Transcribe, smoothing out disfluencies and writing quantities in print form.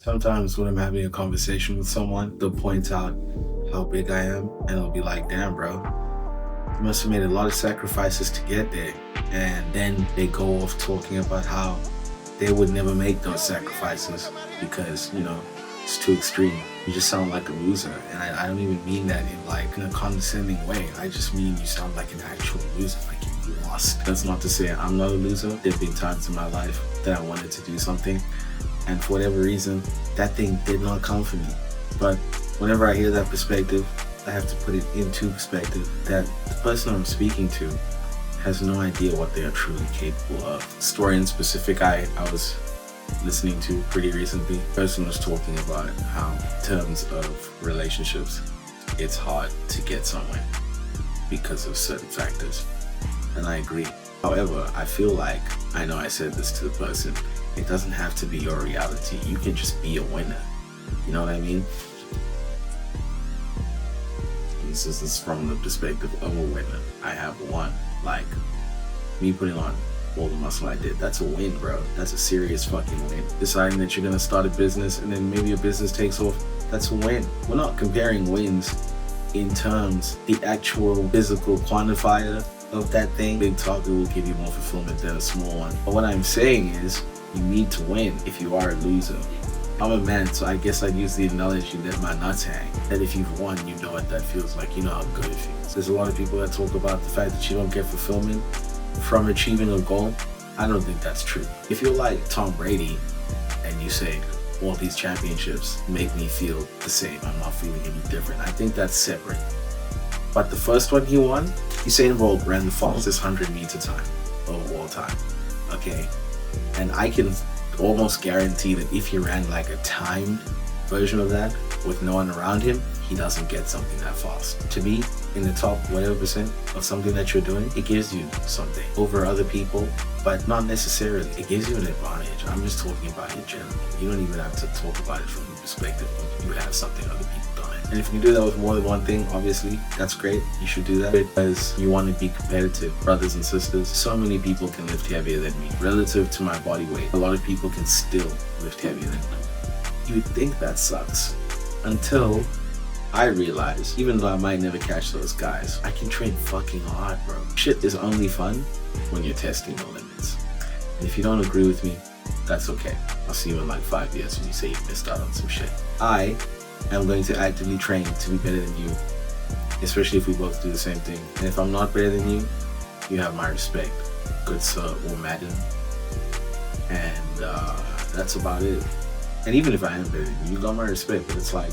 Sometimes when I'm having a conversation with someone, they'll point out how big I am, and I'll be like, damn, bro, you must have made a lot of sacrifices to get there. And then they go off talking about how they would never make those sacrifices because, it's too extreme. You just sound like a loser. And I don't even mean that in a condescending way. I just mean you sound like an actual loser, like you lost. That's not to say I'm not a loser. There have been times in my life that I wanted to do something, and for whatever reason, that thing did not come for me. But whenever I hear that perspective, I have to put it into perspective that the person I'm speaking to has no idea what they are truly capable of. Story in specific I was listening to pretty recently, the person was talking about how in terms of relationships, it's hard to get somewhere because of certain factors. And I agree. However, I feel like, I know I said this to the person, it doesn't have to be your reality. You can just be a winner. You know what I mean? This is from the perspective of a winner. I have won. Like, me putting on all the muscle I did, that's a win, bro. That's a serious fucking win. Deciding that you're gonna start a business and then maybe your business takes off, that's a win. We're not comparing wins in terms, the actual physical quantifier of that thing. Big target will give you more fulfillment than a small one. But what I'm saying is, you need to win if you are a loser. I'm a man, so I guess I'd use the analogy that my nuts hang. That if you've won, you know what that feels like. You know how good it feels. There's a lot of people that talk about the fact that you don't get fulfillment from achieving a goal. I don't think that's true. If you're like Tom Brady and you say, all these championships make me feel the same, I'm not feeling any different, I think that's separate. But the first one he won, Usain Bolt ran the fastest 100-meter time of all time. Okay? And I can almost guarantee that if he ran like a timed version of that with no one around him, he doesn't get something that fast. To be in the top whatever percent of something that you're doing, it gives you something over other people, but not necessarily. It gives you an advantage. I'm just talking about it generally. You don't even have to talk about it from the perspective of you have something other people don't. And if you can do that with more than one thing, obviously, that's great. You should do that because you want to be competitive. Brothers and sisters, so many people can lift heavier than me. Relative to my body weight, a lot of people can still lift heavier than me. You would think that sucks until I realize, even though I might never catch those guys, I can train fucking hard, bro. Shit is only fun when you're testing the limits. And if you don't agree with me, that's okay. I'll see you in like 5 years when you say you missed out on some shit. I am going to actively train to be better than you, especially if we both do the same thing. And if I'm not better than you, you have my respect, good sir or madam. And that's about it. And even if I am better than you, you got my respect, but it's like,